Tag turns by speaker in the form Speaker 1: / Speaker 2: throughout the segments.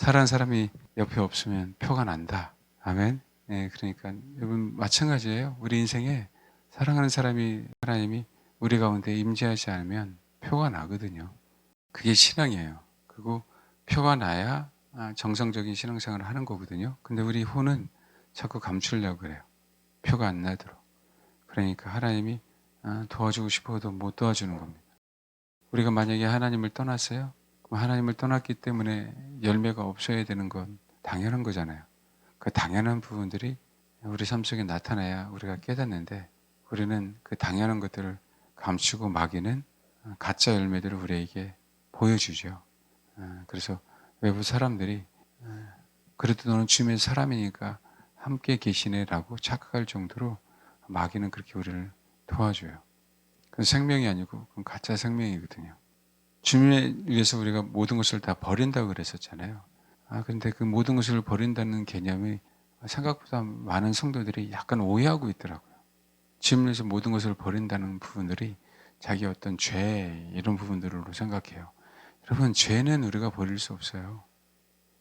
Speaker 1: 사랑하는 사람이 옆에 없으면 표가 난다. 아멘. 예, 그러니까 여러분 마찬가지예요. 우리 인생에 사랑하는 사람이 하나님이 우리 가운데 임재하지 않으면 표가 나거든요. 그게 신앙이에요. 그리고 표가 나야 정상적인 신앙생활을 하는 거거든요. 근데 우리 혼은 자꾸 감추려고 그래요. 표가 안 나도록. 그러니까 하나님이 도와주고 싶어도 못 도와주는 겁니다. 우리가 만약에 하나님을 떠났어요? 그럼 하나님을 떠났기 때문에 열매가 없어야 되는 건 당연한 거잖아요. 그 당연한 부분들이 우리 삶 속에 나타나야 우리가 깨닫는데 우리는 그 당연한 것들을 감추고 막이는 가짜 열매들을 우리에게 보여주죠. 그래서 외부 사람들이 그래도 너는 주님의 사람이니까 함께 계시네라고 착각할 정도로 마귀는 그렇게 우리를 도와줘요. 그건 생명이 아니고 그건 가짜 생명이거든요. 주님을 위해서 우리가 모든 것을 다 버린다고 그랬었잖아요. 그런데 그 모든 것을 버린다는 개념이 생각보다 많은 성도들이 약간 오해하고 있더라고요. 주님을 위해서 모든 것을 버린다는 부분들이 자기 어떤 죄 이런 부분들로 생각해요. 여러분 죄는 우리가 버릴 수 없어요.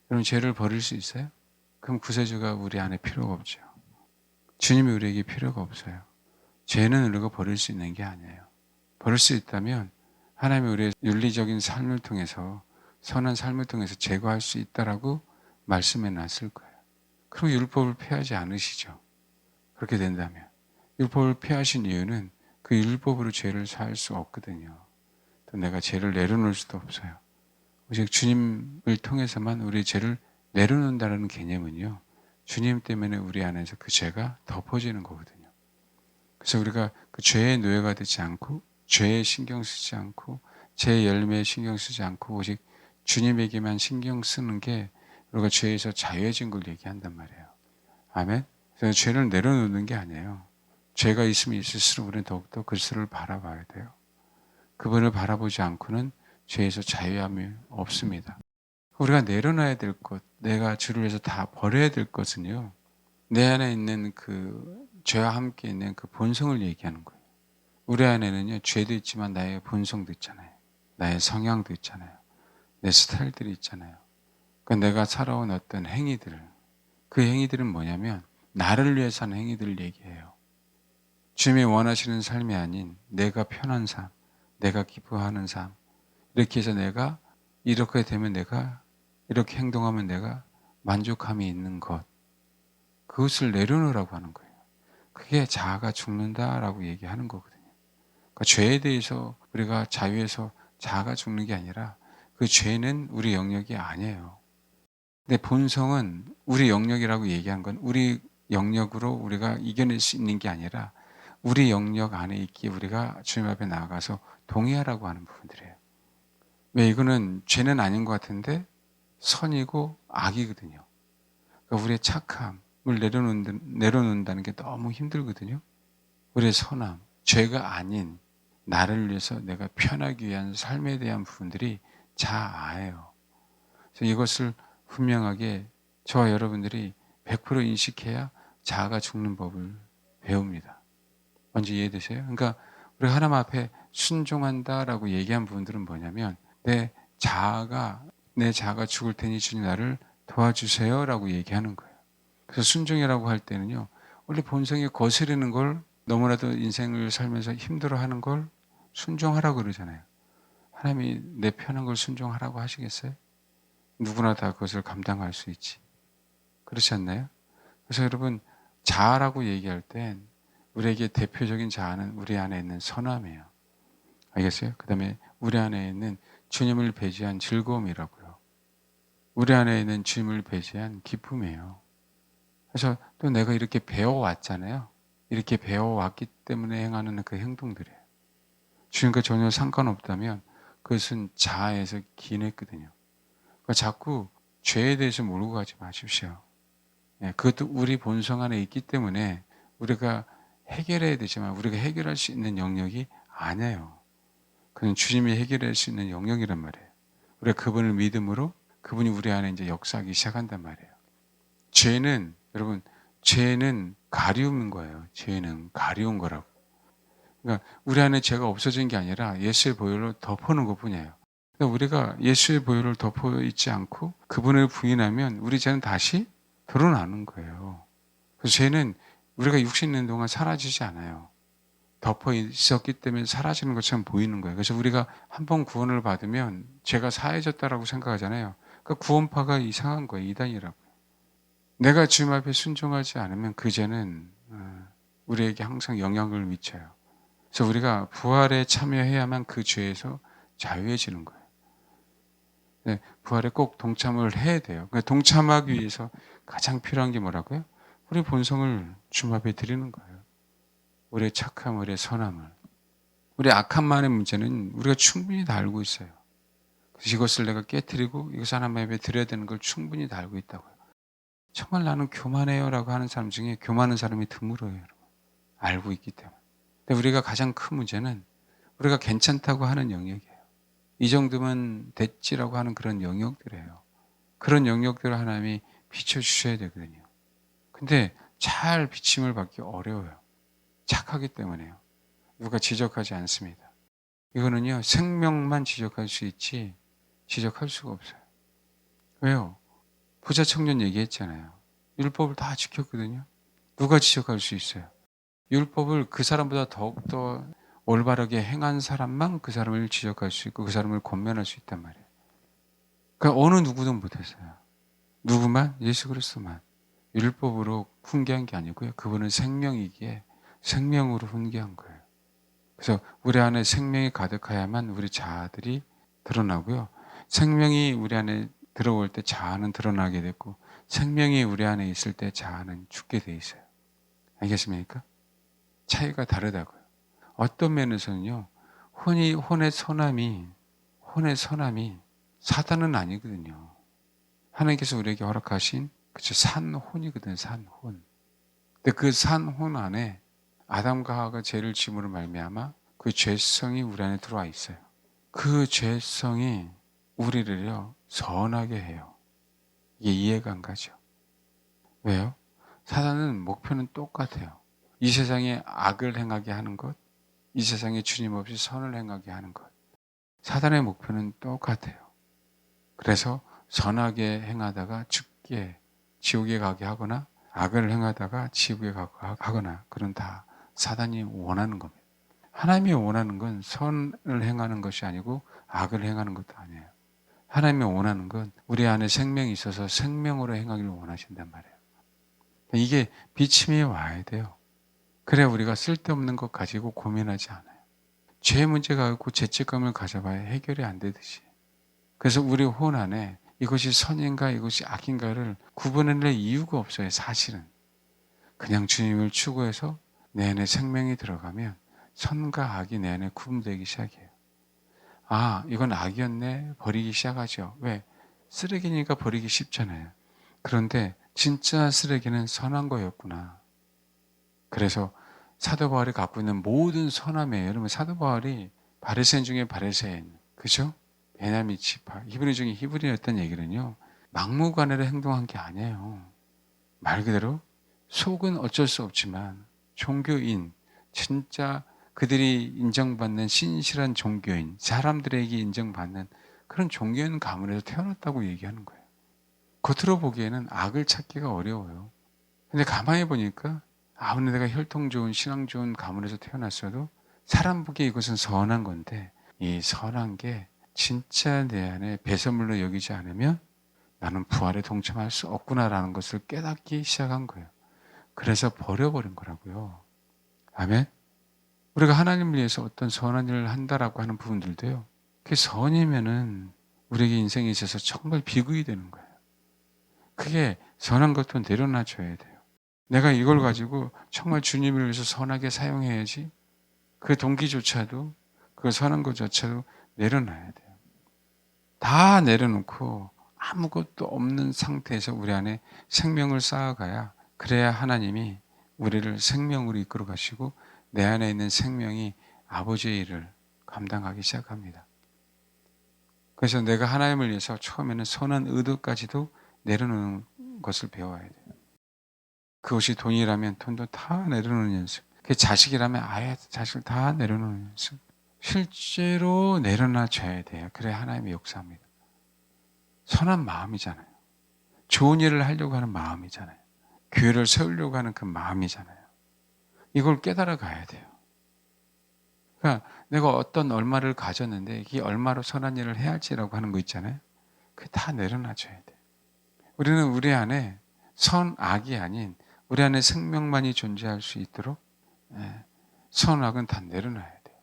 Speaker 1: 여러분 죄를 버릴 수 있어요? 그럼 구세주가 우리 안에 필요가 없죠. 주님이 우리에게 필요가 없어요. 죄는 우리가 버릴 수 있는 게 아니에요. 버릴 수 있다면 하나님이 우리의 윤리적인 삶을 통해서 선한 삶을 통해서 제거할 수 있다라고 말씀해 놨을 거예요. 그리고 율법을 폐하지 않으시죠. 그렇게 된다면 율법을 폐하신 이유는 그 율법으로 죄를 살 수 없거든요. 또 내가 죄를 내려놓을 수도 없어요. 오직 주님을 통해서만 우리의 죄를 내려놓는다는 개념은요. 주님 때문에 우리 안에서 그 죄가 덮어지는 거거든요. 그래서 우리가 그 죄의 노예가 되지 않고 죄에 신경 쓰지 않고 죄의 열매에 신경 쓰지 않고 오직 주님에게만 신경 쓰는 게 우리가 죄에서 자유해진 걸 얘기한단 말이에요. 아멘? 그래서 죄를 내려놓는 게 아니에요. 죄가 있으면 있을수록 우리는 더욱더 그리스도를 바라봐야 돼요. 그분을 바라보지 않고는 죄에서 자유함이 없습니다. 우리가 내려놔야 될 것, 내가 주를 위해서 다 버려야 될 것은요. 내 안에 있는 그 죄와 함께 있는 그 본성을 얘기하는 거예요. 우리 안에는요, 죄도 있지만 나의 본성도 있잖아요. 나의 성향도 있잖아요. 내 스타일들이 있잖아요. 그러니까 내가 살아온 어떤 행위들, 그 행위들은 뭐냐면 나를 위해서 하는 행위들을 얘기해요. 주님이 원하시는 삶이 아닌 내가 편한 삶, 내가 기뻐하는 삶, 이렇게 해서 내가 이렇게 되면 내가 이렇게 행동하면 내가 만족함이 있는 것, 그것을 내려놓으라고 하는 거예요. 그게 자아가 죽는다라고 얘기하는 거거든요. 그러니까 죄에 대해서 우리가 자유해서 자아가 죽는 게 아니라 그 죄는 우리 영역이 아니에요. 근데 본성은 우리 영역이라고 얘기한 건 우리 영역으로 우리가 이겨낼 수 있는 게 아니라 우리 영역 안에 있기에 우리가 주님 앞에 나아가서 동의하라고 하는 부분들이에요. 왜 이거는 죄는 아닌 것 같은데 선이고 악이거든요. 그러니까 우리의 착함을 내려놓는다는 게 너무 힘들거든요. 우리의 선함, 죄가 아닌 나를 위해서 내가 편하기 위한 삶에 대한 부분들이 자아예요. 그래서 이것을 분명하게 저와 여러분들이 100% 인식해야 자아가 죽는 법을 배웁니다. 먼저 이해되세요? 그러니까 우리가 하나님 앞에 순종한다라고 얘기한 부분들은 뭐냐면 내 자아가 죽을 테니 주님 나를 도와주세요라고 얘기하는 거예요. 그래서 순종이라고 할 때는요. 원래 본성이 거스르는 걸 너무나도 인생을 살면서 힘들어하는 걸 순종하라고 그러잖아요. 하나님이 내 편한 걸 순종하라고 하시겠어요? 누구나 다 그것을 감당할 수 있지. 그렇지 않나요? 그래서 여러분 자아라고 얘기할 땐 우리에게 대표적인 자아는 우리 안에 있는 선함이에요. 알겠어요? 그 다음에 우리 안에 있는 주님을 배제한 즐거움이라고요. 우리 안에 있는 주님을 배제한 기쁨이에요. 그래서 또 내가 이렇게 배워왔잖아요. 이렇게 배워왔기 때문에 행하는 그 행동들이에요. 주님과 전혀 상관없다면 그것은 자아에서 기인했거든요. 그러니까 자꾸 죄에 대해서 모르고 가지 마십시오. 그것도 우리 본성 안에 있기 때문에 우리가 해결해야 되지만 우리가 해결할 수 있는 영역이 아니에요. 그건 주님이 해결할 수 있는 영역이란 말이에요. 우리가 그분을 믿음으로 그분이 우리 안에 이제 역사하기 시작한단 말이에요. 여러분, 죄는 가리우는 거예요. 죄는 가리운 거라고. 그러니까 우리 안에 죄가 없어진 게 아니라 예수의 보혈로 덮어놓은 것 뿐이에요. 우리가 예수의 보혈을 덮어 있지 않고 그분을 부인하면 우리 죄는 다시 드러나는 거예요. 그래서 죄는 우리가 육신 있는 동안 사라지지 않아요. 덮어 있었기 때문에 사라지는 것처럼 보이는 거예요. 그래서 우리가 한 번 구원을 받으면 죄가 사해졌다라고 생각하잖아요. 그 구원파가 이상한 거예요. 이단이라고. 내가 주님 앞에 순종하지 않으면 그 죄는 우리에게 항상 영향을 미쳐요. 그래서 우리가 부활에 참여해야만 그 죄에서 자유해지는 거예요. 네, 부활에 꼭 동참을 해야 돼요. 그러니까 동참하기 위해서 가장 필요한 게 뭐라고요? 우리 본성을 주님 앞에 드리는 거예요. 우리의 착함, 우리의 선함을. 우리 악함만의 문제는 우리가 충분히 다 알고 있어요. 그래서 이것을 내가 깨뜨리고 이것을 하나님 앞에 드려야 되는 걸 충분히 다 알고 있다고요. 정말 나는 교만해요라고 하는 사람 중에 교만한 사람이 드물어요, 여러분. 알고 있기 때문에. 근데 우리가 가장 큰 문제는 우리가 괜찮다고 하는 영역이에요. 이 정도면 됐지라고 하는 그런 영역들이에요. 그런 영역들을 하나님이 비춰주셔야 되거든요. 근데 잘 비침을 받기 어려워요. 착하기 때문에요. 누가 지적하지 않습니다. 이거는요, 생명만 지적할 수 있지 지적할 수가 없어요. 왜요? 부자 청년 얘기했잖아요. 율법을 다 지켰거든요. 누가 지적할 수 있어요? 율법을 그 사람보다 더욱더 올바르게 행한 사람만 그 사람을 지적할 수 있고 그 사람을 권면할 수 있단 말이에요. 그러니까 어느 누구도 못했어요. 누구만? 예수 그리스도만. 율법으로 훈계한 게 아니고요. 그분은 생명이기에 생명으로 훈계한 거예요. 그래서 우리 안에 생명이 가득해야만 우리 자아들이 드러나고요. 생명이 우리 안에 들어올 때 자아는 드러나게 됐고 생명이 우리 안에 있을 때 자아는 죽게 돼 있어요. 알겠습니까? 차이가 다르다고요. 어떤 면에서는요. 혼의 선함이 사단은 아니거든요. 하나님께서 우리에게 허락하신 산혼이거든요. 산혼. 근데 그 산혼 안에 아담과 하와가 죄를 지음으로 말미암아 그 죄성이 우리 안에 들어와 있어요. 그 죄성이 우리를요 선하게 해요. 이게 이해가 안 가죠. 왜요? 사단은 목표는 똑같아요. 이 세상에 악을 행하게 하는 것, 이 세상에 주님 없이 선을 행하게 하는 것. 사단의 목표는 똑같아요. 그래서 선하게 행하다가 죽게 지옥에 가게 하거나 악을 행하다가 지옥에 가게 하거나 그런 다 사단이 원하는 겁니다. 하나님이 원하는 건 선을 행하는 것이 아니고 악을 행하는 것도 아니에요. 하나님이 원하는 건 우리 안에 생명이 있어서 생명으로 행하기를 원하신단 말이에요. 이게 비침이 와야 돼요. 그래야 우리가 쓸데없는 것 가지고 고민하지 않아요. 죄 문제가 있고 죄책감을 가져봐야 해결이 안 되듯이. 그래서 우리 혼 안에 이것이 선인가 이것이 악인가를 구분해낼 이유가 없어요. 사실은. 그냥 주님을 추구해서 내 안에 생명이 들어가면 선과 악이 내 안에 구분되기 시작해요. 아, 이건 악이었네. 버리기 시작하죠. 왜? 쓰레기니까 버리기 쉽잖아요. 그런데 진짜 쓰레기는 선한 거였구나. 그래서 사도 바울이 갖고 있는 모든 선함이에요. 여러분 사도 바울이 바리새인 중에 바리새인, 그죠? 베냐민 지파, 히브리 중에 히브리였던 얘기는요. 막무가내로 행동한 게 아니에요. 말 그대로 속은 어쩔 수 없지만 종교인, 진짜 그들이 인정받는 신실한 종교인, 사람들에게 인정받는 그런 종교인 가문에서 태어났다고 얘기하는 거예요. 겉으로 보기에는 악을 찾기가 어려워요. 근데 가만히 보니까 아무리 내가 혈통 좋은 신앙 좋은 가문에서 태어났어도 사람 보기에 이것은 선한 건데 이 선한 게 진짜 내 안에 배설물로 여기지 않으면 나는 부활에 동참할 수 없구나라는 것을 깨닫기 시작한 거예요. 그래서 버려버린 거라고요. 아멘. 우리가 하나님을 위해서 어떤 선한 일을 한다라고 하는 부분들도요. 그게 선이면은 우리에게 인생에 있어서 정말 비극이 되는 거예요. 그게 선한 것도 내려놔줘야 돼요. 내가 이걸 가지고 정말 주님을 위해서 선하게 사용해야지 그 동기조차도 그 선한 것조차도 내려놔야 돼요. 다 내려놓고 아무것도 없는 상태에서 우리 안에 생명을 쌓아가야 그래야 하나님이 우리를 생명으로 이끌어 가시고 내 안에 있는 생명이 아버지의 일을 감당하기 시작합니다. 그래서 내가 하나님을 위해서 처음에는 선한 의도까지도 내려놓는 것을 배워야 돼요. 그것이 돈이라면 돈도 다 내려놓는 연습. 그 자식이라면 아예 자식을 다 내려놓는 연습. 실제로 내려놔 줘야 돼요. 그래야 하나님이 역사합니다. 선한 마음이잖아요. 좋은 일을 하려고 하는 마음이잖아요. 교회를 세우려고 하는 그 마음이잖아요. 이걸 깨달아 가야 돼요. 그러니까 내가 어떤 얼마를 가졌는데 이 얼마로 선한 일을 해야 할지라고 하는 거 있잖아요. 그게 다 내려놔 줘야 돼요. 우리는 우리 안에 선악이 아닌 우리 안에 생명만이 존재할 수 있도록 선악은 다 내려놔야 돼요.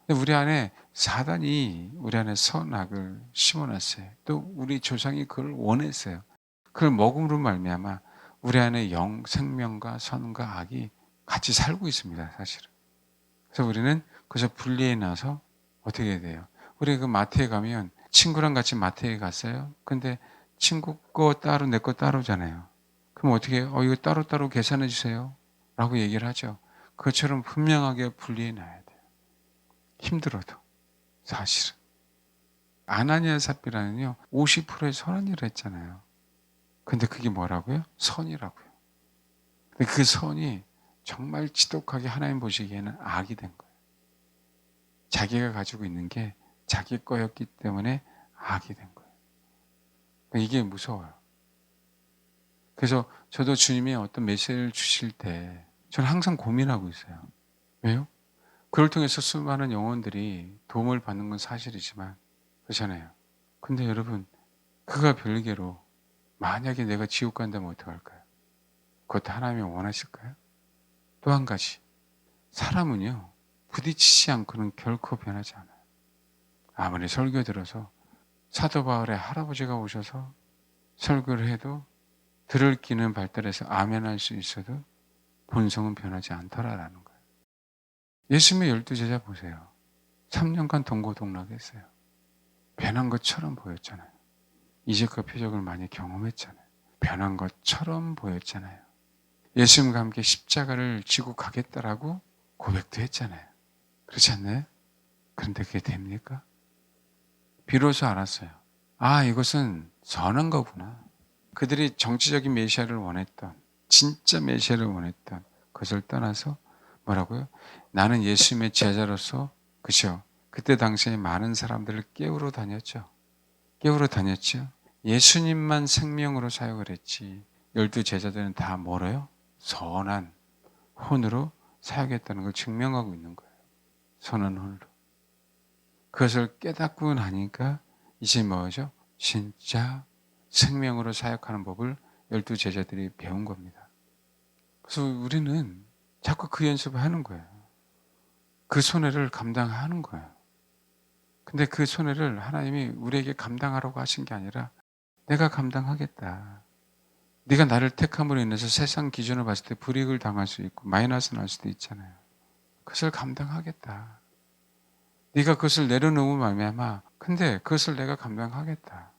Speaker 1: 근데 우리 안에 사단이 우리 안에 선악을 심어놨어요. 또 우리 조상이 그걸 원했어요. 그걸 먹음으로 말미암아 우리 안에 생명과 선과 악이 같이 살고 있습니다, 사실은. 그래서 우리는 그래서 분리해 놔서 어떻게 해야 돼요? 우리 그 마트에 가면 친구랑 같이 마트에 갔어요. 근데 친구 거 따로 내 거 따로잖아요. 그럼 어떻게 해요? 이거 따로따로 계산해 주세요. 라고 얘기를 하죠. 그것처럼 분명하게 분리해 놔야 돼요. 힘들어도. 사실은. 아나니아 삽비라는요, 50%의 선한 일을 했잖아요. 근데 그게 뭐라고요? 선이라고요. 근데 그 선이 정말 지독하게 하나님 보시기에는 악이 된 거예요. 자기가 가지고 있는 게 자기 거였기 때문에 악이 된 거예요. 그러니까 이게 무서워요. 그래서 저도 주님이 어떤 메시지를 주실 때 저는 항상 고민하고 있어요. 왜요? 그걸 통해서 수많은 영혼들이 도움을 받는 건 사실이지만 그렇잖아요. 근데 여러분 그가 별개로 만약에 내가 지옥 간다면 어떡할까요? 그것도 하나님이 원하실까요? 또 한 가지 사람은요 부딪히지 않고는 결코 변하지 않아요. 아무리 설교 들어서 사도 바울의 할아버지가 오셔서 설교를 해도 들을 귀는 발달해서 아멘할 수 있어도 본성은 변하지 않더라라는 거예요. 예수님의 12제자 보세요. 3년간 동고동락했어요. 변한 것처럼 보였잖아요. 이적과 표적을 많이 경험했잖아요. 변한 것처럼 보였잖아요. 예수님과 함께 십자가를 지고 가겠다라고 고백도 했잖아요. 그렇지 않나요? 그런데 그게 됩니까? 비로소 알았어요. 이것은 선한 거구나. 그들이 정치적인 메시아를 원했던, 진짜 메시아를 원했던 그것을 떠나서 뭐라고요? 나는 예수님의 제자로서, 그죠? 그때 당시에 많은 사람들을 깨우러 다녔죠. 깨우러 다녔죠. 예수님만 생명으로 사역을 했지. 12 제자들은 다 뭐래요? 선한 혼으로 사역했다는 걸 증명하고 있는 거예요. 선한 혼으로. 그것을 깨닫고 나니까 이제 뭐죠? 진짜 생명으로 사역하는 법을 12 제자들이 배운 겁니다. 그래서 우리는 자꾸 그 연습을 하는 거예요. 그 손해를 감당하는 거예요. 근데 그 손해를 하나님이 우리에게 감당하라고 하신 게 아니라 내가 감당하겠다. 네가 나를 택함으로 인해서 세상 기준을 봤을 때 불이익을 당할 수 있고 마이너스 날 수도 있잖아요. 그것을 감당하겠다. 네가 그것을 내려놓으면 말미암아 근데 그것을 내가 감당하겠다.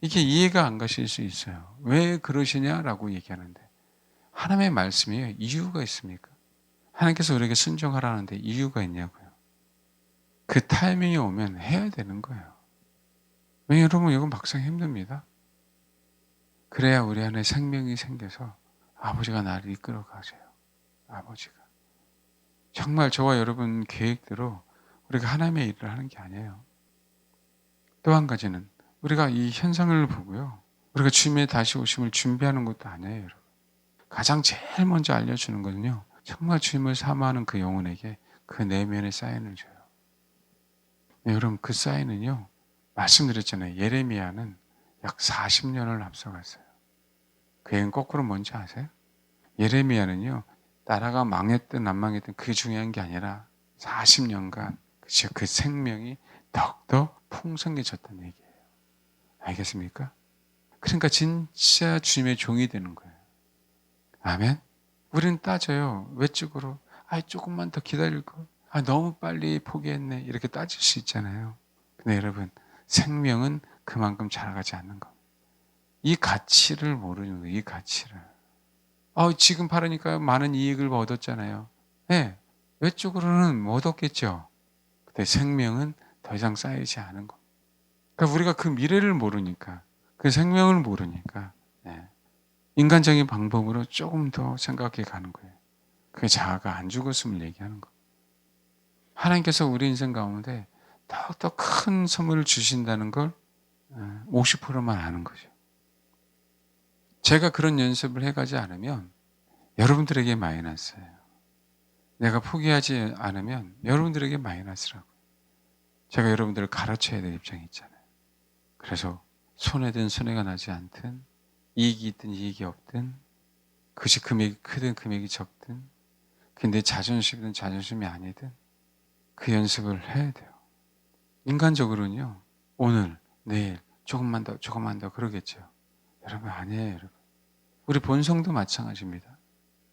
Speaker 1: 이게 이해가 안 가실 수 있어요. 왜 그러시냐라고 얘기하는데 하나님의 말씀이에요. 이유가 있습니까? 하나님께서 우리에게 순종하라는데 이유가 있냐고요. 그 타이밍이 오면 해야 되는 거예요. 왜냐하면 여러분 이건 막상 힘듭니다. 그래야 우리 안에 생명이 생겨서 아버지가 나를 이끌어 가세요. 아버지가. 정말 저와 여러분 계획대로 우리가 하나님의 일을 하는 게 아니에요. 또 한 가지는 우리가 이 현상을 보고요. 우리가 주님의 다시 오심을 준비하는 것도 아니에요. 여러분. 가장 제일 먼저 알려주는 거는요. 정말 주님을 사모하는 그 영혼에게 그 내면의 사인을 줘요. 네, 여러분 그 사인은요. 말씀드렸잖아요. 예레미야는 약 40년을 앞서갔어요. 그 얘기는 거꾸로 뭔지 아세요? 예레미야는요. 나라가 망했든 안 망했든 그게 중요한 게 아니라 40년간 그쵸? 그 생명이 더욱더 풍성해졌다는 얘기예요. 알겠습니까? 그러니까 진짜 주님의 종이 되는 거예요. 아멘? 우리는 따져요. 외적으로 조금만 더 기다릴 걸. 너무 빨리 포기했네. 이렇게 따질 수 있잖아요. 근데 여러분 생명은 그만큼 자라가지 않는 겁니다. 이 가치를 모르는 거예요. 이 가치를. 지금 바르니까 많은 이익을 얻었잖아요. 네. 외적으로는 못 얻겠죠. 근데 생명은 더 이상 쌓이지 않은 겁니다. 그러니까 우리가 그 미래를 모르니까, 그 생명을 모르니까, 네. 인간적인 방법으로 조금 더 생각해 가는 거예요. 그게 자아가 안 죽었음을 얘기하는 거예요. 하나님께서 우리 인생 가운데 더욱더 큰 선물을 주신다는 걸 50%만 아는 거죠. 제가 그런 연습을 해가지 않으면 여러분들에게 마이너스예요. 내가 포기하지 않으면 여러분들에게 마이너스라고. 제가 여러분들을 가르쳐야 될 입장이 있잖아요. 그래서 손해든 손해가 나지 않든 이익이 있든 이익이 없든 그것이 금액이 크든 금액이 적든 근데 자존심이든 자존심이 아니든 그 연습을 해야 돼요. 인간적으로는요. 오늘, 내일 조금만 더 조금만 더 그러겠죠. 여러분 아니에요. 여러분. 우리 본성도 마찬가지입니다.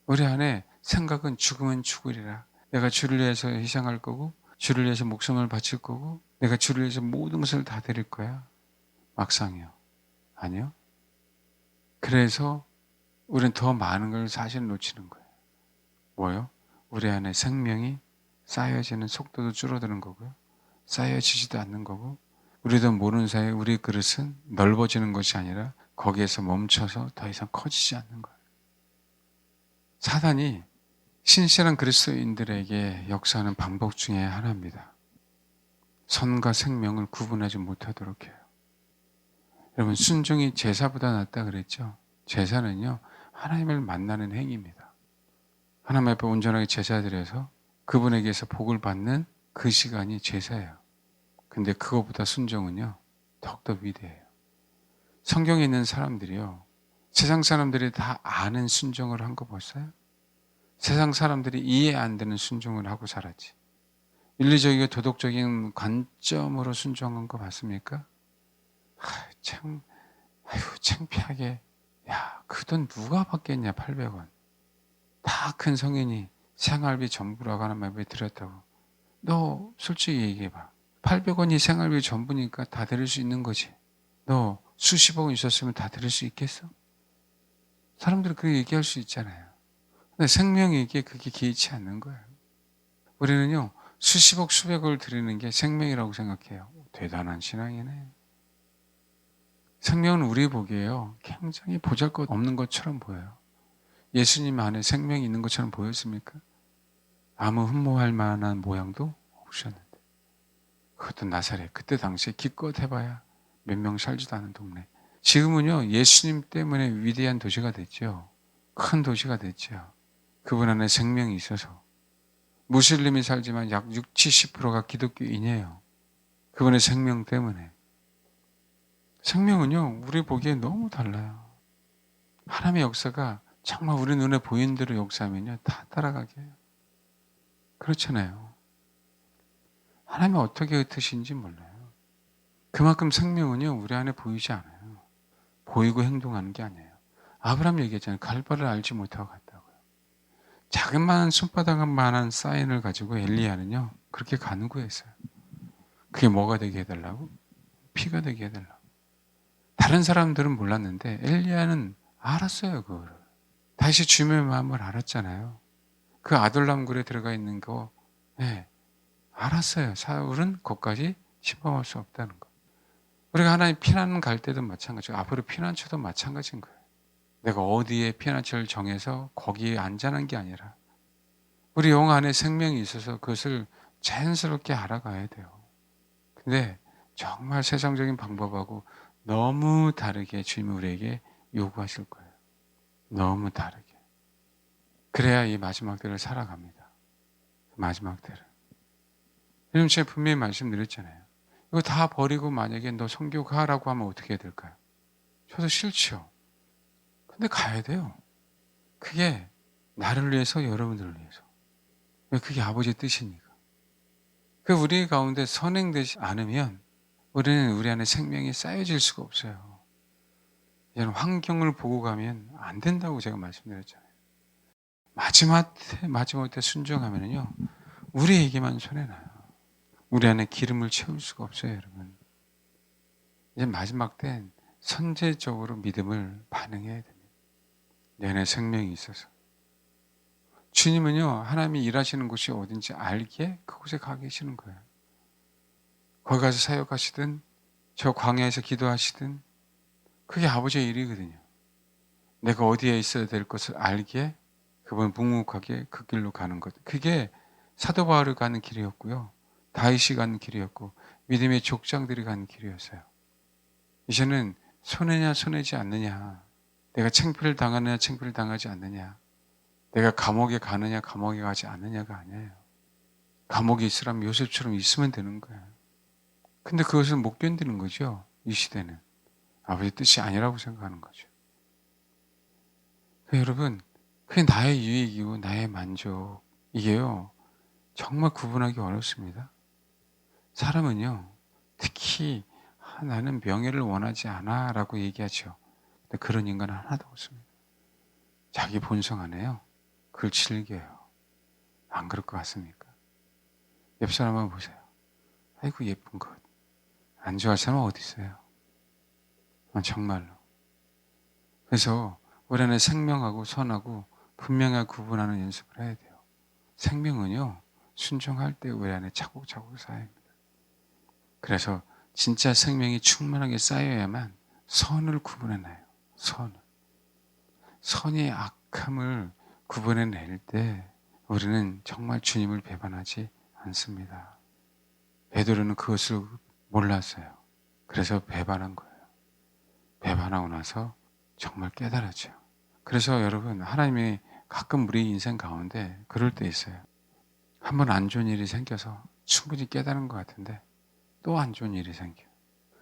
Speaker 1: 우리 안에 생각은 죽으면 죽으리라. 내가 주를 위해서 희생할 거고 주를 위해서 목숨을 바칠 거고 내가 주를 위해서 모든 것을 다 드릴 거야. 막상이요. 아니요. 그래서 우리는 더 많은 걸 사실 놓치는 거예요. 뭐요? 우리 안에 생명이 쌓여지는 속도도 줄어드는 거고요. 쌓여지지도 않는 거고 우리도 모르는 사이에 우리 그릇은 넓어지는 것이 아니라 거기에서 멈춰서 더 이상 커지지 않는 거예요. 사단이 신실한 그리스도인들에게 역사하는 방법 중에 하나입니다. 선과 생명을 구분하지 못하도록 해요. 여러분 순종이 제사보다 낫다 그랬죠? 제사는요 하나님을 만나는 행위입니다. 하나님 앞에 온전하게 제사 드려서 그분에게서 복을 받는 그 시간이 제사예요. 근데 그거보다 순종은요 더욱더 위대해요. 성경에 있는 사람들이요 세상 사람들이 다 아는 순종을 한 거 봤어요? 세상 사람들이 이해 안 되는 순종을 하고 살았지. 윤리적이고 도덕적인 관점으로 순종한 거 봤습니까? 참, 창피하게. 야, 그 돈 누가 받겠냐, 800원. 다 큰 성인이 생활비 전부라고 하는 말에 들였다고. 너 솔직히 얘기해봐. 800원이 생활비 전부니까 다 들을 수 있는 거지. 너 수십억 원 있었으면 다 들을 수 있겠어? 사람들은 그렇게 얘기할 수 있잖아요. 근데 생명에게 그게 개의치 않는 거예요. 우리는요, 수십억, 수백억을 드리는 게 생명이라고 생각해요. 대단한 신앙이네. 생명은 우리 보기에요, 굉장히 보잘것없는 것처럼 보여요. 예수님 안에 생명이 있는 것처럼 보였습니까? 아무 흠모할 만한 모양도 없으셨는데. 그것도 나사렛, 그때 당시에 기껏 해봐야 몇 명 살지도 않은 동네. 지금은요, 예수님 때문에 위대한 도시가 됐죠. 큰 도시가 됐죠. 그분 안에 생명이 있어서. 무슬림이 살지만 약 60, 70%가 기독교인이에요. 그분의 생명 때문에. 생명은요, 우리 보기에 너무 달라요. 하나님의 역사가 정말 우리 눈에 보이는 대로 역사하면요, 다 따라가게 해요. 그렇잖아요. 하나님이 어떻게 흩으신지 몰라요. 그만큼 생명은요, 우리 안에 보이지 않아요. 보이고 행동하는 게 아니에요. 아브라함 얘기했잖아요. 갈 바를 알지 못하고 갔다고요. 자그마한 손바닥만한 사인을 가지고 엘리야는요, 그렇게 간구했어요. 그게 뭐가 되게 해달라고? 피가 되게 해달라고. 다른 사람들은 몰랐는데 엘리야는 알았어요, 그거를. 다시 주님의 마음을 알았잖아요. 그 아둘람 굴에 들어가 있는 거, 네, 알았어요. 사울은 거기까지 침범할 수 없다는 거. 우리가 하나님 피난 갈 때도 마찬가지고 앞으로 피난처도 마찬가지인 거예요. 내가 어디에 피난처를 정해서 거기에 안전한 게 아니라 우리 영 안에 생명이 있어서 그것을 자연스럽게 알아가야 돼요. 근데 정말 세상적인 방법하고 너무 다르게 주님이 우리에게 요구하실 거예요. 너무 다르게. 그래야 이 마지막 때를 살아갑니다. 마지막 때를. 여러분 제가 분명히 말씀드렸잖아요. 이거 다 버리고 만약에 너 선교 가라고 하면 어떻게 해야 될까요? 저도 싫죠. 근데 가야 돼요. 그게 나를 위해서 여러분들을 위해서. 왜 그게 아버지의 뜻이니까. 그 우리 가운데 선행되지 않으면 우리는 우리 안에 생명이 쌓여질 수가 없어요. 이런 환경을 보고 가면 안 된다고 제가 말씀드렸잖아요. 마지막 때 순종하면요. 우리에게만 손해나요. 우리 안에 기름을 채울 수가 없어요, 여러분. 이제 마지막 때는 선제적으로 믿음을 반응해야 됩니다. 내 안에 생명이 있어서. 주님은요, 하나님이 일하시는 곳이 어딘지 알기에 그곳에 가 계시는 거예요. 거기 가서 사역하시든, 저 광야에서 기도하시든, 그게 아버지의 일이거든요. 내가 어디에 있어야 될 것을 알기에 그분 묵묵하게 그 길로 가는 것. 그게 사도 바울이 가는 길이었고요. 다윗이 가는 길이었고 믿음의 족장들이 가는 길이었어요. 이제는 손해냐 손해지 않느냐, 내가 창피를 당하느냐 창피를 당하지 않느냐, 내가 감옥에 가느냐 감옥에 가지 않느냐가 아니에요. 감옥에 있으라면 요셉처럼 있으면 되는 거예요. 근데 그것을 못 견디는 거죠. 이 시대는 아버지 뜻이 아니라고 생각하는 거죠. 여러분, 그게 나의 유익이고 나의 만족, 이게요 정말 구분하기 어렵습니다. 사람은요 특히 나는 명예를 원하지 않아 라고 얘기하죠. 근데 그런 인간은 하나도 없습니다. 자기 본성 안에요 그걸 즐겨요. 안 그럴 것 같습니까? 옆 사람 한번 보세요. 아이고 예쁜 것. 안 좋아할 사람은 어디 있어요? 정말로. 그래서 우리 안에 생명하고 선하고 분명하게 구분하는 연습을 해야 돼요. 생명은요 순종할 때 우리 안에 차곡차곡 쌓입니다. 그래서 진짜 생명이 충만하게 쌓여야만 선을 구분해내요. 선의 악함을 구분해낼 때 우리는 정말 주님을 배반하지 않습니다. 베드로는 그것을 몰랐어요. 그래서 배반한 거예요. 배반하고 나서 정말 깨달았죠. 그래서 여러분, 하나님이 가끔 우리 인생 가운데 그럴 때 있어요. 한번 안 좋은 일이 생겨서 충분히 깨달은 것 같은데 또 안 좋은 일이 생겨.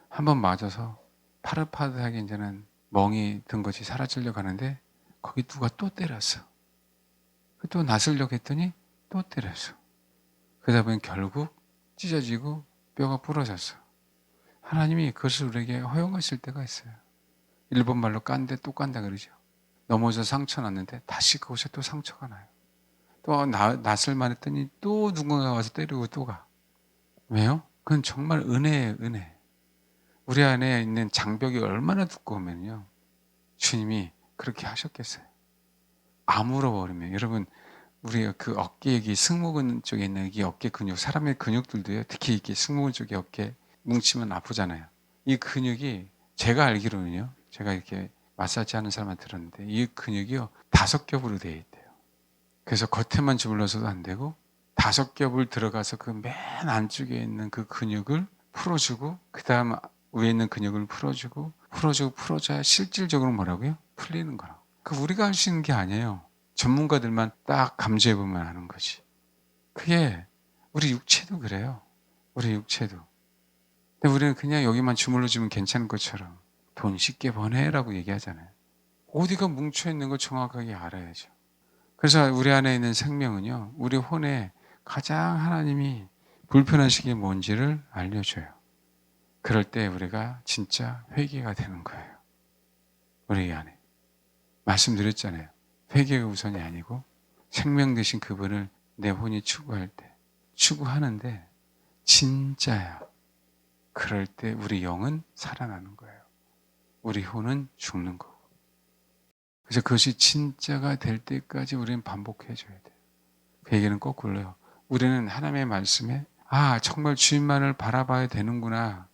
Speaker 1: 한번 맞아서 파릇파릇하게 이제는 멍이 든 것이 사라지려고 하는데 거기 누가 또 때렸어. 또 나서려고 했더니 또 때렸어. 그러다 보니 결국 찢어지고 뼈가 부러졌어. 하나님이 그것을 우리에게 허용하실 때가 있어요. 일본 말로 깐데 또 깐다 그러죠. 넘어져 상처 났는데 다시 그곳에 또 상처가 나요. 또 낫을만 했더니 또 누군가 와서 때리고 또 가. 왜요? 그건 정말 은혜예요, 은혜. 우리 안에 있는 장벽이 얼마나 두꺼우면요. 주님이 그렇게 하셨겠어요. 아물어 버리면. 여러분, 우리 그 어깨 여기 승모근 쪽에 있는 이 어깨 근육, 사람의 근육들도요. 특히 이렇게 승모근 쪽에 어깨 뭉치면 아프잖아요. 이 근육이 제가 알기로는요. 제가 이렇게 마사지 하는 사람한테 들었는데 이 근육이요. 5겹으로 되어 있대요. 그래서 겉에만 주물러서도 안 되고 5겹을 들어가서 그 맨 안쪽에 있는 그 근육을 풀어주고 그다음 위에 있는 근육을 풀어줘야 실질적으로 뭐라고요? 풀리는 거라고. 그 우리가 할 수 있는 게 아니에요. 전문가들만 딱 감지해 보면 아는 거지. 그게 우리 육체도 그래요. 우리 육체도. 근데 우리는 그냥 여기만 주물러 주면 괜찮은 것처럼 돈 쉽게 버네라고 얘기하잖아요. 어디가 뭉쳐 있는 걸 정확하게 알아야죠. 그래서 우리 안에 있는 생명은요, 우리 혼에 가장 하나님이 불편하신 게 뭔지를 알려줘요. 그럴 때 우리가 진짜 회개가 되는 거예요. 우리 안에. 말씀드렸잖아요. 회개가 우선이 아니고 생명 되신 그분을 내 혼이 추구할 때, 추구하는데 진짜야. 그럴 때 우리 영은 살아나는 거예요. 우리 혼은 죽는 거고. 그래서 그것이 진짜가 될 때까지 우리는 반복해 줘야 돼요. 그 얘기는 거꾸로요. 우리는 하나님의 말씀에 정말 주님만을 바라봐야 되는구나.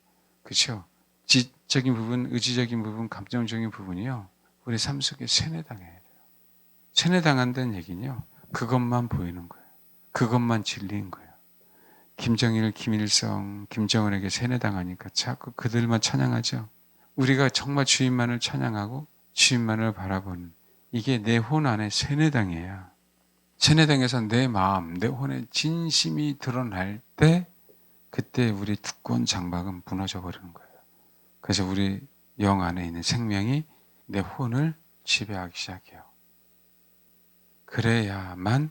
Speaker 1: 그렇죠? 지적인 부분, 의지적인 부분, 감정적인 부분이요. 우리 삶 속에 세뇌당해야 돼요. 세뇌당한다는 얘기는요. 그것만 보이는 거예요. 그것만 진리인 거예요. 김정일, 김일성, 김정은에게 세뇌당하니까 자꾸 그들만 찬양하죠. 우리가 정말 주님만을 찬양하고 주님만을 바라보는 이게 내 혼 안에 세뇌당해야. 세뇌당해서 내 마음, 내 혼의 진심이 드러날 때 그때 우리 두꺼운 장막은 무너져 버리는 거예요. 그래서 우리 영 안에 있는 생명이 내 혼을 지배하기 시작해요. 그래야만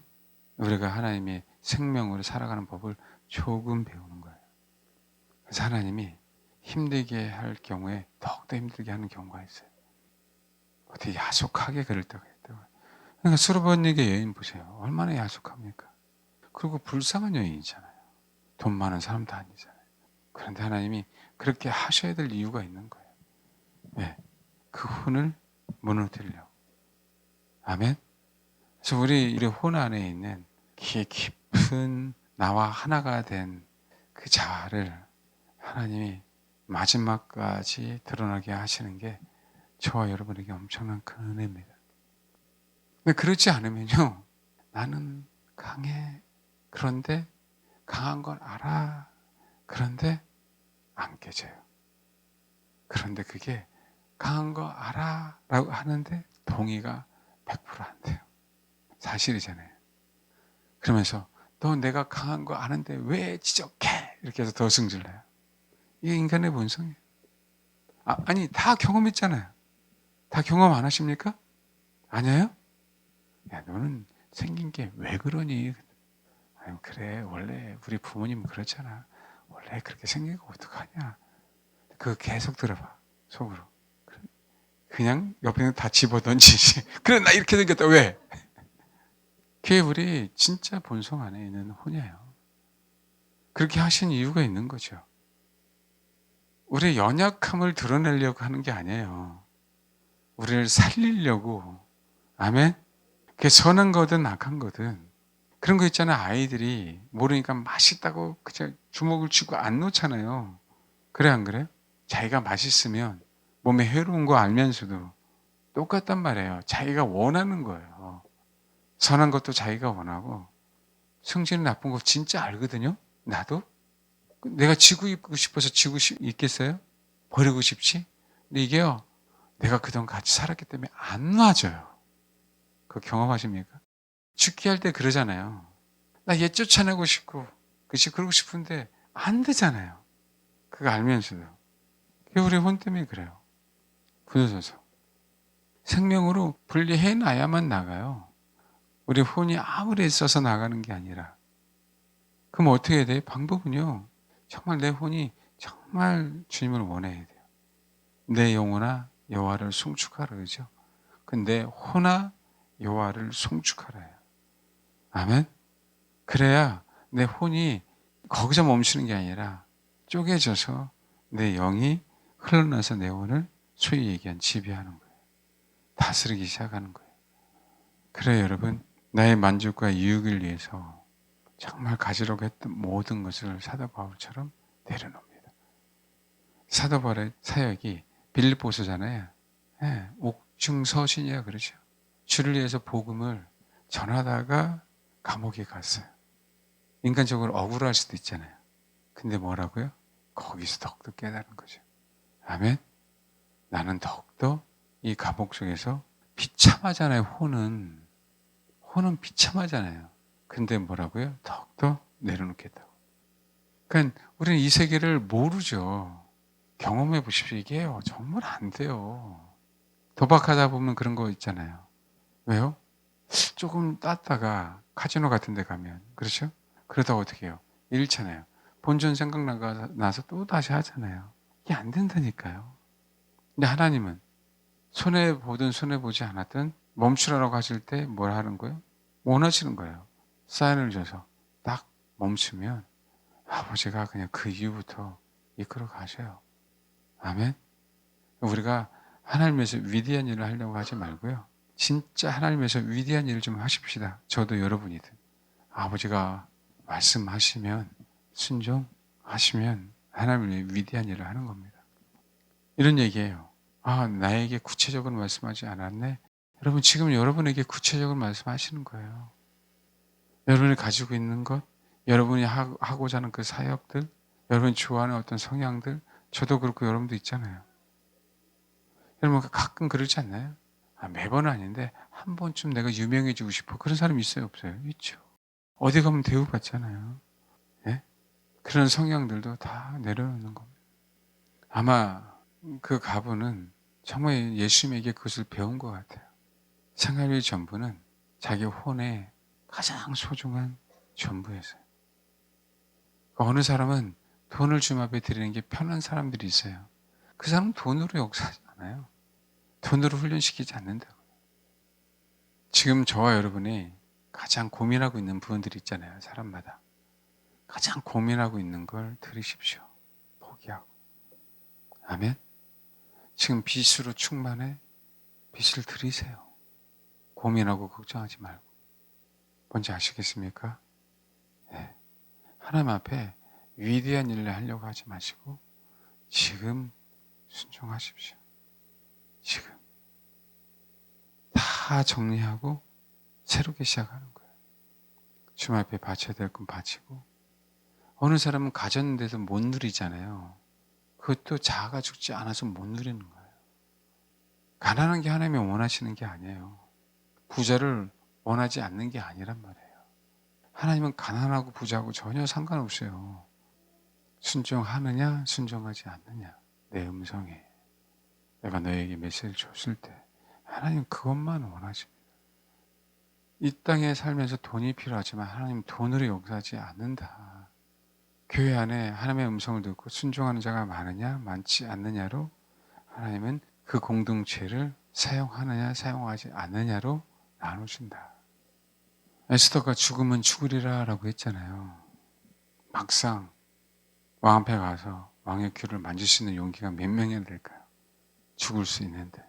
Speaker 1: 우리가 하나님의 생명으로 살아가는 법을 조금 배우는 거예요. 그래서 하나님이 힘들게 할 경우에 더욱더 힘들게 하는 경우가 있어요. 어떻게 야속하게 그럴 때가 있다고. 그러니까 수르바니게 여인 보세요. 얼마나 야속합니까? 그리고 불쌍한 여인이잖아요. 돈 많은 사람도 아니잖아요. 그런데 하나님이 그렇게 하셔야 될 이유가 있는 거예요. 네. 그 혼을 무너뜨리려고. 아멘? 그래서 우리 혼 안에 있는 깊은 나와 하나가 된 그 자아를 하나님이 마지막까지 드러나게 하시는 게 저와 여러분에게 엄청난 큰 은혜입니다. 근데 그렇지 않으면요. 나는 강해. 그런데 강한 건 알아. 그런데 안 깨져요. 그런데 그게 강한 거 알아 라고 하는데 동의가 100%안 돼요. 사실이잖아요. 그러면서 너 내가 강한 거 아는데 왜 지적해? 이렇게 해서 더 승질내요. 이게 인간의 본성이에요. 아니 다 경험했잖아요. 다 경험 안 하십니까? 아니에요? 야 너는 생긴 게 왜 그러니? 아니 그래 원래 우리 부모님은 그렇잖아. 원래 그렇게 생긴 거 어떡하냐. 그거 계속 들어봐 속으로. 그냥 옆에 있는 다 집어던지지. 그래 나 이렇게 생겼다 왜? 그게 우리 진짜 본성 안에 있는 혼이에요. 그렇게 하신 이유가 있는 거죠. 우리의 연약함을 드러내려고 하는 게 아니에요. 우리를 살리려고. 아멘? 그게 선한 거든 악한 거든. 그런 거 있잖아요. 아이들이 모르니까 맛있다고 그냥 주먹을 쥐고 안 놓잖아요. 그래 안 그래요? 자기가 맛있으면 몸에 해로운 거 알면서도 똑같단 말이에요. 자기가 원하는 거예요. 선한 것도 자기가 원하고 성질은 나쁜 거 진짜 알거든요. 나도. 내가 지고 있고 싶어서 있겠어요? 버리고 싶지? 근데 이게요. 내가 그동안 같이 살았기 때문에 안 놔줘요. 그거 경험하십니까? 죽기 할 때 그러잖아요. 나 얘 쫓아내고 싶고 그치 그러고 싶은데 안 되잖아요. 그거 알면서도. 그게 우리 혼 때문에 그래요. 부서져서. 생명으로 분리해놔야만 나가요. 우리 혼이 아무리 애써서 나가는 게 아니라. 그럼 어떻게 해야 돼요? 방법은요. 정말 내 혼이 정말 주님을 원해야 돼요. 내 영혼아 여호와를 송축하라 그러죠. 근데 혼아 여호와를 송축하라요. 아멘. 그래야 내 혼이 거기서 멈추는 게 아니라 쪼개져서 내 영이 흘러나서 내 혼을 소위 얘기한 지배하는 거예요. 다스리기 시작하는 거예요. 그래요 여러분. 나의 만족과 유익을 위해서 정말 가지려고 했던 모든 것을 사도 바울처럼 내려놓습니다. 사도 바울의 사역이 빌립보서잖아요. 네, 옥중서신이라 그러죠. 주를 위해서 복음을 전하다가 감옥에 갔어요. 인간적으로 억울할 수도 있잖아요. 근데 뭐라고요? 거기서 더욱더 깨달은 거죠. 아멘? 나는 더욱더 이 감옥 속에서 비참하잖아요, 혼은. 혼은 비참하잖아요. 근데 뭐라고요? 더욱더 내려놓겠다고. 그러니까 우리는 이 세계를 모르죠. 경험해 보십시오. 이게요. 정말 안 돼요. 도박하다 보면 그런 거 있잖아요. 왜요? 조금 땄다가 카지노 같은 데 가면 그렇죠? 그러다가 어떻게 해요? 잃잖아요. 본전 생각나서 또 다시 하잖아요. 이게 안 된다니까요. 근데 하나님은 손해보든 손해보지 않았든 멈추라고 하실 때 뭘 하는 거예요? 원하시는 거예요. 사인을 줘서 딱 멈추면 아버지가 그냥 그 이후부터 이끌어 가셔요. 아멘? 우리가 하나님에서 위대한 일을 하려고 하지 말고요. 진짜 하나님에서 위대한 일을 좀 하십시다. 저도 여러분이든. 아버지가 말씀하시면 순종하시면 하나님의 위대한 일을 하는 겁니다. 이런 얘기예요. 나에게 구체적으로 말씀하지 않았네. 여러분 지금 여러분에게 구체적으로 말씀하시는 거예요. 여러분이 가지고 있는 것, 여러분이 하고자 하는 그 사역들, 여러분이 좋아하는 어떤 성향들, 저도 그렇고 여러분도 있잖아요. 여러분 가끔 그러지 않나요? 매번은 아닌데 한 번쯤 내가 유명해지고 싶어. 그런 사람 있어요, 없어요? 있죠. 어디 가면 대우받잖아요. 예? 그런 성향들도 다 내려놓는 겁니다. 아마 그 가부는 정말 예수님에게 그것을 배운 것 같아요. 생활의 전부는 자기 혼의 가장 소중한 전부였어요. 어느 사람은 돈을 주님 앞에 드리는 게 편한 사람들이 있어요. 그 사람은 돈으로 역사하지 않아요. 돈으로 훈련시키지 않는다고요. 지금 저와 여러분이 가장 고민하고 있는 부분들이 있잖아요. 사람마다. 가장 고민하고 있는 걸 들으십시오. 포기하고. 아멘. 지금 빚으로 충만해. 빚을 드리세요. 고민하고 걱정하지 말고. 뭔지 아시겠습니까? 네. 하나님 앞에 위대한 일을 하려고 하지 마시고 지금 순종하십시오. 지금. 다 정리하고 새롭게 시작하는 거예요. 주님 앞에 바쳐야 될 건 바치고, 어느 사람은 가졌는데도 못 누리잖아요. 그것도 자아가 죽지 않아서 못 누리는 거예요. 가난한 게 하나님이 원하시는 게 아니에요. 부자를 원하지 않는 게 아니란 말이에요. 하나님은 가난하고 부자하고 전혀 상관없어요. 순종하느냐 순종하지 않느냐, 내 음성에 내가 너에게 메시지를 줬을 때 하나님 그것만 원하십니다. 이 땅에 살면서 돈이 필요하지만 하나님 돈으로 역사하지 않는다. 교회 안에 하나님의 음성을 듣고 순종하는 자가 많으냐 많지 않느냐로 하나님은 그 공동체를 사용하느냐 사용하지 않느냐로 나누신다. 에스더가 죽으면 죽으리라 라고 했잖아요. 막상 왕 앞에 가서 왕의 귀를 만질 수 있는 용기가 몇 명이나 될까요? 죽을 수 있는데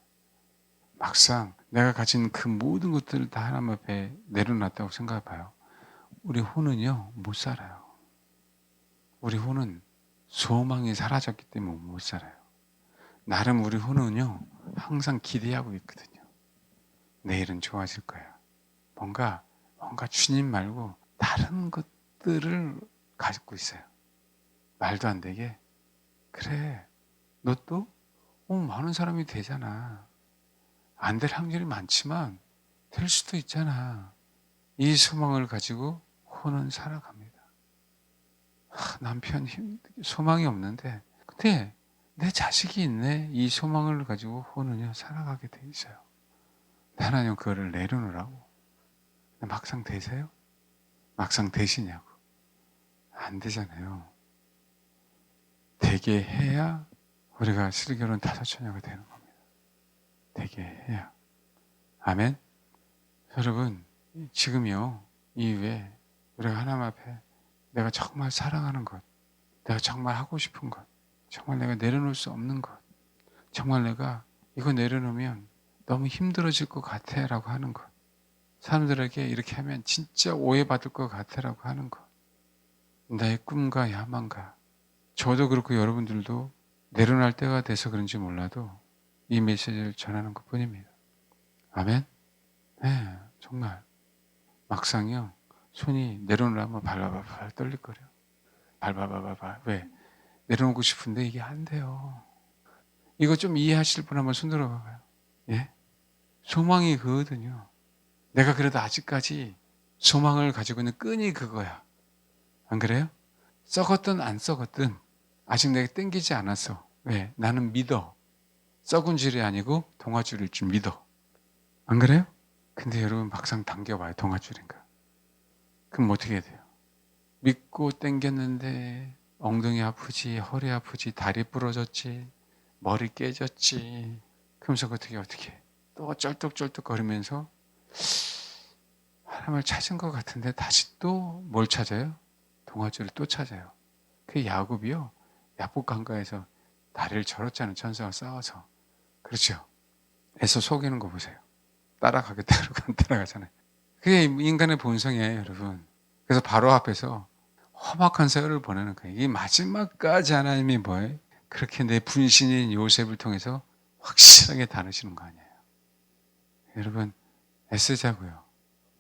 Speaker 1: 막상 내가 가진 그 모든 것들을 다 하나님 앞에 내려놨다고 생각해 봐요. 우리 혼은요 못 살아요. 우리 혼은 소망이 사라졌기 때문에 못 살아요. 나름 우리 혼은요 항상 기대하고 있거든요. 내일은 좋아질 거야. 뭔가 주님 말고 다른 것들을 가지고 있어요. 말도 안 되게 그래 너 또 많은 사람이 되잖아. 안 될 확률이 많지만 될 수도 있잖아. 이 소망을 가지고 혼은 살아갑니다. 남편 소망이 없는데 근데 내 자식이 있네. 이 소망을 가지고 혼은요 살아가게 돼 있어요. 하나님 그거를 내려놓으라고. 막상 되세요? 막상 되시냐고. 안 되잖아요. 되게 해야 우리가 실결은 다섯 처녀가 되는 겁니다. 되게 해야. 아멘. 여러분 지금요 이후에 우리가 하나님 앞에 내가 정말 사랑하는 것, 내가 정말 하고 싶은 것, 정말 내가 내려놓을 수 없는 것, 정말 내가 이거 내려놓으면 너무 힘들어질 것 같아 라고 하는 것, 사람들에게 이렇게 하면 진짜 오해받을 것 같아 라고 하는 것, 나의 꿈과 야망과, 저도 그렇고 여러분들도 내려놓을 때가 돼서 그런지 몰라도 이 메시지를 전하는 것 뿐입니다. 아멘. 네, 정말 막상요 손이 내려놓으면 발발발 떨릴거려. 발발발발. 왜? 내려놓고 싶은데 이게 안 돼요. 이거 좀 이해하실 분 한번 손 들어봐봐요. 예? 소망이 그거거든요. 내가 그래도 아직까지 소망을 가지고 있는 끈이 그거야. 안 그래요? 썩었든 안 썩었든 아직 내가 땡기지 않았어. 왜? 나는 믿어. 썩은 줄이 아니고 동아줄일 줄 믿어. 안 그래요? 근데 여러분 막상 당겨봐요. 동아줄인가. 그럼 어떻게 돼요? 믿고 땡겼는데 엉덩이 아프지, 허리 아프지, 다리 부러졌지, 머리 깨졌지. 그러면서 어떻게 또 쩔뚝쩔뚝거리면서 하나님을 찾은 것 같은데 다시 또 뭘 찾아요? 동아줄을 또 찾아요. 그 야곱이요. 야복 강가에서 다리를 절었잖아요. 천사와 싸워서. 그렇죠. 애써 속이는 거 보세요. 따라가겠다고 안 따라가잖아요. 그게 인간의 본성이에요, 여러분. 그래서 바로 앞에서 험악한 세월을 보내는 거예요. 이 마지막까지 하나님이 뭐예요? 그렇게 내 분신인 요셉을 통해서 확실하게 다루시는 거 아니에요. 여러분 애쓰자고요.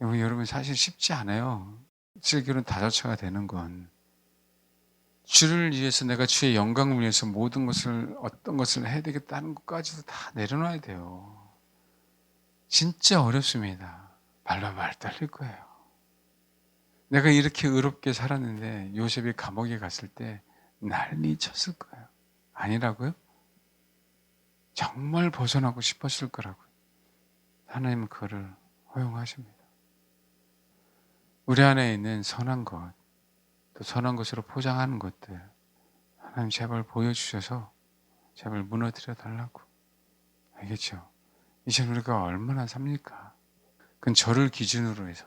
Speaker 1: 여러분 사실 쉽지 않아요. 실결은 다저쳐가 되는 건 주를 위해서 내가 주의 영광을 위해서 모든 것을 어떤 것을 해야 되겠다는 것까지도 다 내려놔야 돼요. 진짜 어렵습니다. 발발발 떨릴 거예요. 내가 이렇게 의롭게 살았는데 요셉이 감옥에 갔을 때 난리 쳤을 거예요. 아니라고요? 정말 벗어나고 싶었을 거라고요. 하나님은 그거를 허용하십니다. 우리 안에 있는 선한 것, 또 선한 것으로 포장하는 것들 하나님 제발 보여주셔서 제발 무너뜨려 달라고. 알겠죠? 이제 우리가 얼마나 삽니까? 그건 저를 기준으로 해서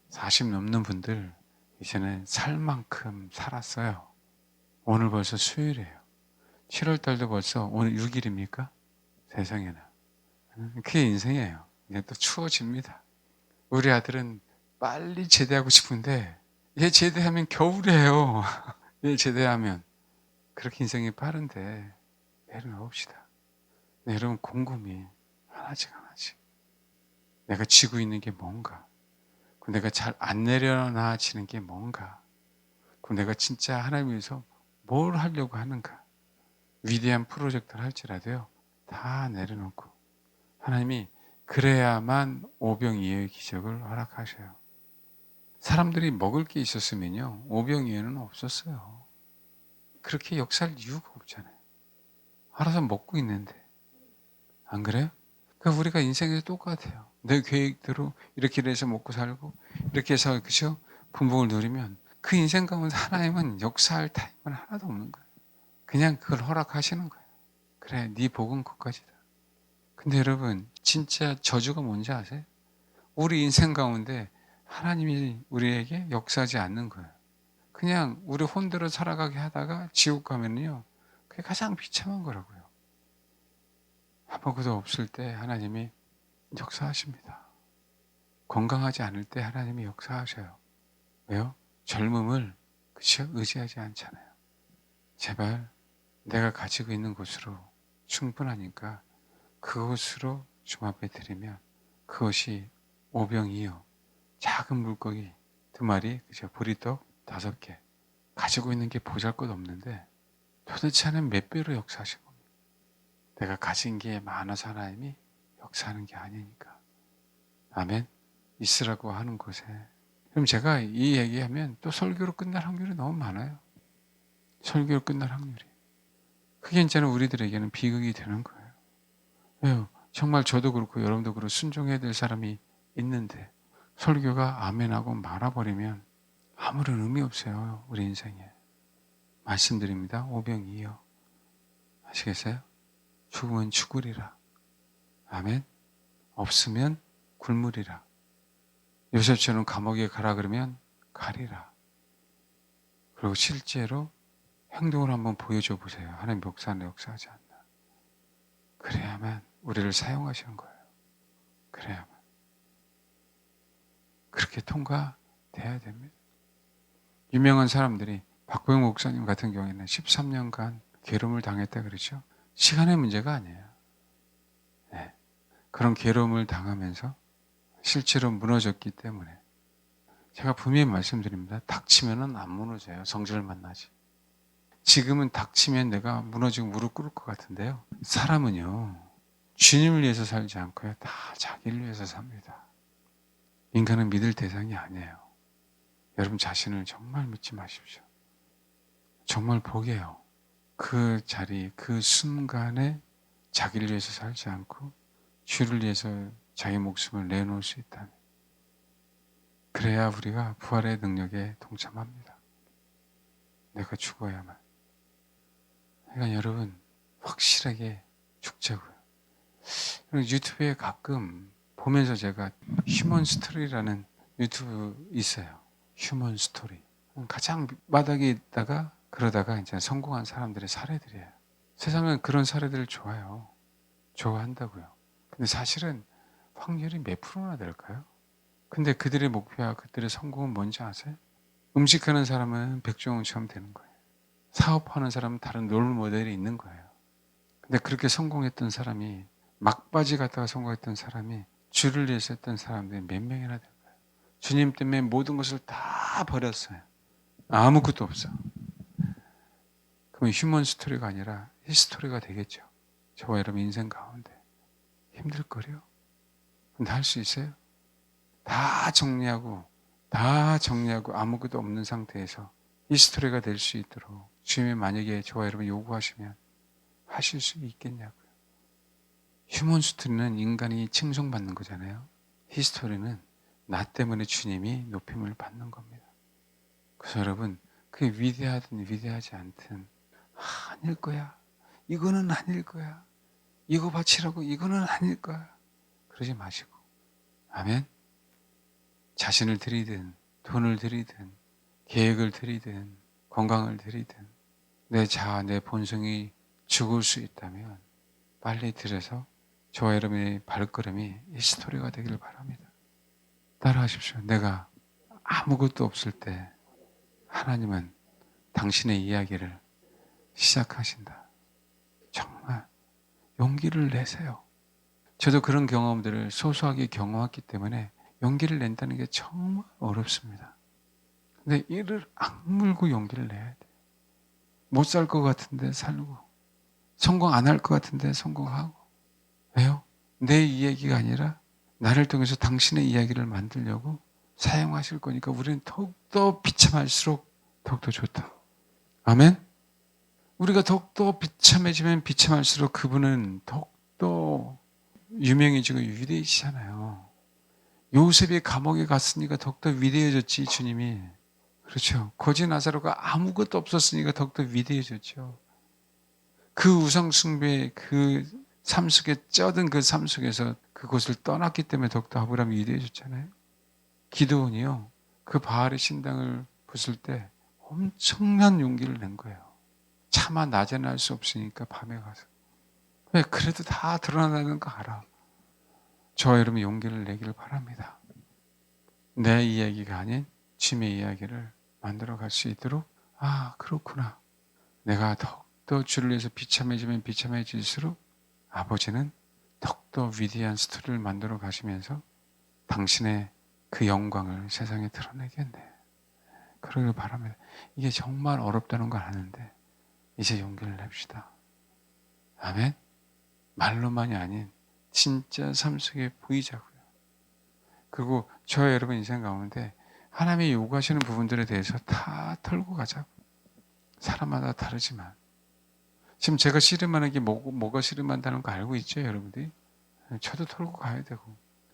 Speaker 1: 40 넘는 분들 이제는 살 만큼 살았어요. 오늘 벌써 수요일이에요. 7월 달도 벌써 오늘 6일입니까? 세상에나. 그게 인생이에요. 이제 또 추워집니다. 우리 아들은 빨리 제대하고 싶은데 얘 제대하면 겨울이에요. 얘 제대하면. 그렇게 인생이 빠른데 내려놓읍시다. 네, 여러분 곰곰이 하나씩 내가 쥐고 있는 게 뭔가, 내가 잘 안 내려놔지는 게 뭔가? 내가 진짜 하나님 위해서 뭘 하려고 하는가? 위대한 프로젝트를 할지라도요, 다 내려놓고 하나님이 그래야만 오병이어의 기적을 허락하셔요. 사람들이 먹을 게 있었으면요, 오병이어는 없었어요. 그렇게 역사할 이유가 없잖아요. 알아서 먹고 있는데. 안 그래요? 그러니까 우리가 인생에서 똑같아요. 내 계획대로 이렇게 해서 먹고 살고 이렇게 해서 그죠? 분복을 누리면 그 인생 가운데 하나님은 역사할 타임은 하나도 없는 거예요. 그냥 그걸 허락하시는 거예요. 그래, 네 복은 그까지다. 근데 여러분, 진짜 저주가 뭔지 아세요? 우리 인생 가운데 하나님이 우리에게 역사하지 않는 거예요. 그냥 우리 혼대로 살아가게 하다가 지옥 가면요, 그게 가장 비참한 거라고요. 아무것도 없을 때 하나님이 역사하십니다. 건강하지 않을 때 하나님이 역사하셔요. 왜요? 젊음을 그쵸? 의지하지 않잖아요. 제발 내가 가지고 있는 것으로 충분하니까 그것으로 주 앞에 드리면 그것이 오병이어 작은 물고기 2마리, 그죠? 보리떡 5개 가지고 있는 게 보잘것없는데 도대체 하나님 몇 배로 역사하신 겁니다. 내가 가진 게 많아서 하나님이 역사하는 게 아니니까. 아멘. 있으라고 하는 곳에. 그럼 제가 이 얘기하면 또 설교로 끝날 확률이 너무 많아요. 설교로 끝날 확률이. 그게 이제는 우리들에게는 비극이 되는 거예요. 왜요? 정말 저도 그렇고 여러분도 그렇고 순종해야 될 사람이 있는데 설교가 아멘하고 말아버리면 아무런 의미 없어요. 우리 인생에. 말씀드립니다. 오병이어. 아시겠어요? 죽으면 죽으리라. 아멘. 없으면 굶으리라. 요셉처럼 감옥에 가라 그러면 가리라. 그리고 실제로 행동을 한번 보여줘 보세요. 하나님 역사는 역사하지 않나. 그래야만 우리를 사용하시는 거예요. 그래야만. 그렇게 통과돼야 됩니다. 유명한 사람들이 박보영 목사님 같은 경우에는 13년간 괴로움을 당했다 그러죠. 시간의 문제가 아니에요. 네. 그런 괴로움을 당하면서 실제로 무너졌기 때문에 제가 분명히 말씀드립니다. 닥치면은 안 무너져요. 성질을 만나지. 지금은 닥치면 내가 무너지고 무릎 꿇을 것 같은데요. 사람은요, 주님을 위해서 살지 않고요, 다 자기를 위해서 삽니다. 인간은 믿을 대상이 아니에요. 여러분 자신을 정말 믿지 마십시오. 정말 복이에요. 그 자리, 그 순간에 자기를 위해서 살지 않고 주를 위해서 자기 목숨을 내놓을 수 있다면, 그래야 우리가 부활의 능력에 동참합니다. 내가 죽어야만. 그러니까 여러분 확실하게 죽자고요. 유튜브에 가끔 보면서 제가 휴먼 스토리라는 유튜브 있어요. 휴먼 스토리. 가장 바닥에 있다가 그러다가 이제 성공한 사람들의 사례들이에요. 세상은 그런 사례들을 좋아요. 좋아한다고요. 근데 사실은 확률이 몇 프로나 될까요? 근데 그들의 목표와 그들의 성공은 뭔지 아세요? 음식하는 사람은 백종원처럼 되는 거예요. 사업하는 사람은 다른 롤 모델이 있는 거예요. 근데 그렇게 성공했던 사람이, 막바지 갔다가 성공했던 사람이, 주를 위해서 했던 사람들이 몇 명이나 될까요? 주님 때문에 모든 것을 다 버렸어요. 아무것도 없어. 그럼 휴먼 스토리가 아니라 히스토리가 되겠죠. 저와 여러분 인생 가운데. 힘들거려? 근데 할 수 있어요? 다 정리하고 아무것도 없는 상태에서 히스토리가 될 수 있도록 주님이 만약에 저와 여러분 요구하시면 하실 수 있겠냐고요. 휴먼 스토리는 인간이 칭송받는 거잖아요. 히스토리는 나 때문에 주님이 높임을 받는 겁니다. 그래서 여러분, 그게 위대하든 위대하지 않든 아닐 거야. 이거는 아닐 거야. 이거 바치라고 이거는 아닐 거야. 그러지 마시고. 아멘. 자신을 드리든 돈을 드리든 계획을 드리든 건강을 드리든 내 자아, 내 본성이 죽을 수 있다면 빨리 들여서 저와 여러분의 발걸음이 이 스토리가 되기를 바랍니다. 따라하십시오. 내가 아무것도 없을 때 하나님은 당신의 이야기를 시작하신다. 정말 용기를 내세요. 저도 그런 경험들을 소소하게 경험했기 때문에 용기를 낸다는 게 정말 어렵습니다. 근데 이를 악물고 용기를 내야 돼. 못 살 것 같은데 살고, 성공 안 할 것 같은데 성공하고. 왜요? 내 이야기가 아니라 나를 통해서 당신의 이야기를 만들려고 사용하실 거니까 우리는 더욱더 비참할수록 더욱더 좋다. 아멘? 우리가 더욱더 비참해지면 비참할수록 그분은 더욱더 유명해지고 위대해지잖아요. 요셉이 감옥에 갔으니까 더욱더 위대해졌지, 주님이. 그렇죠. 거지 나사로가 아무것도 없었으니까 더욱더 위대해졌죠. 그 우상숭배, 그 삶 속에 쩌든 그 삶 속에서 그곳을 떠났기 때문에 더욱더 아브라함이 위대해졌잖아요. 기드온이요, 그 바알의 신당을 부술 때 엄청난 용기를 낸 거예요. 차마 낮에는 할 수 없으니까 밤에 가서. 왜? 그래도 다 드러난다는 거 알아. 저와 여러분 용기를 내기를 바랍니다. 내 이야기가 아닌 주님의 이야기를 만들어 갈 수 있도록, 아, 그렇구나. 내가 더욱더 주를 위해서 비참해지면 비참해질수록 아버지는 더욱더 위대한 스토리를 만들어 가시면서 당신의 그 영광을 세상에 드러내겠네. 그러길 바랍니다. 이게 정말 어렵다는 걸 아는데 이제 용기를 냅시다. 아멘? 말로만이 아닌 진짜 삶 속에 보이자고요. 그리고 저와 여러분 인생 가운데 하나님이 요구하시는 부분들에 대해서 다 털고 가자고. 사람마다 다르지만 지금 제가 씨름하는 게 뭐가 씨름한다는 거 알고 있죠, 여러분들이? 저도 털고 가야 되고,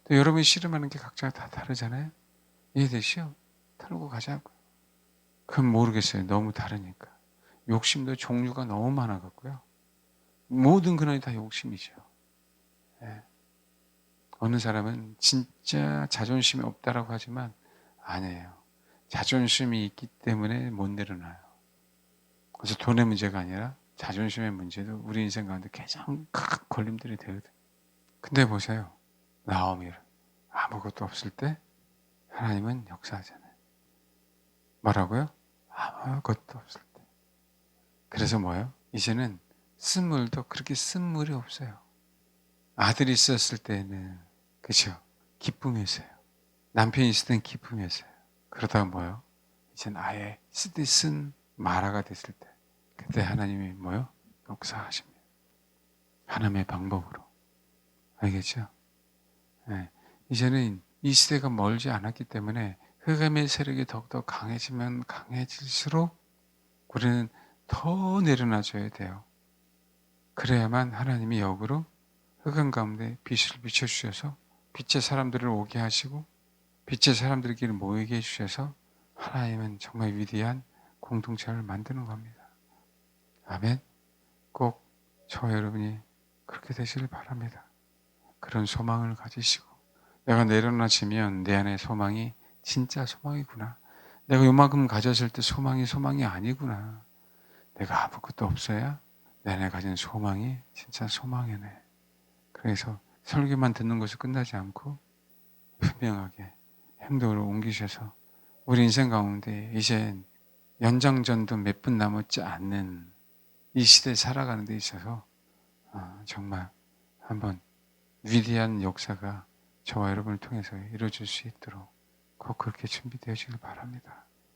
Speaker 1: 또 여러분이 씨름하는 게 각자 다 다르잖아요. 이해되시죠? 털고 가자고. 그건 모르겠어요. 너무 다르니까. 욕심도 종류가 너무 많아갖고요. 모든 근원이 다 욕심이죠. 예. 어느 사람은 진짜 자존심이 없다라고 하지만 아니에요. 자존심이 있기 때문에 못 내려놔요. 그래서 돈의 문제가 아니라 자존심의 문제도 우리 인생 가운데 가장 큰 걸림돌이 되거든요. 근데 보세요. 나오미를 아무것도 없을 때 하나님은 역사하잖아요. 뭐라고요? 아무것도 없을 때. 그래서 뭐예요? 이제는 쓴물도 그렇게 쓴 물이 없어요. 아들이 있었을 때는, 그죠? 기쁨이었어요. 남편이 있을 때는 기쁨이었어요. 그러다가 뭐예요? 이제는 아예 쓰디 쓴 마라가 됐을 때, 그때 하나님이 뭐예요? 역사하십니다. 하나님의 방법으로. 알겠죠? 네. 이제는 이 시대가 멀지 않았기 때문에 흑암의 세력이 더욱더 강해지면 강해질수록 우리는 더 내려놔줘야 돼요. 그래야만 하나님이 역으로 흑암 가운데 빛을 비춰주셔서 빛의 사람들을 오게 하시고 빛의 사람들끼리 모이게 해주셔서 하나님은 정말 위대한 공동체를 만드는 겁니다. 아멘. 꼭 저와 여러분이 그렇게 되시길 바랍니다. 그런 소망을 가지시고, 내가 내려놔지면 내 안에 소망이 진짜 소망이구나. 내가 요만큼 가졌을 때 소망이 아니구나. 내가 아무것도 없어야 내 안에 가진 소망이 진짜 소망이네. 그래서 설교만 듣는 것이 끝나지 않고 분명하게 행동으로 옮기셔서 우리 인생 가운데 이제 연장전도 몇 분 남았지 않는 이 시대에 살아가는 데 있어서 정말 한번 위대한 역사가 저와 여러분을 통해서 이루어질 수 있도록 꼭 그렇게 준비되시길 바랍니다.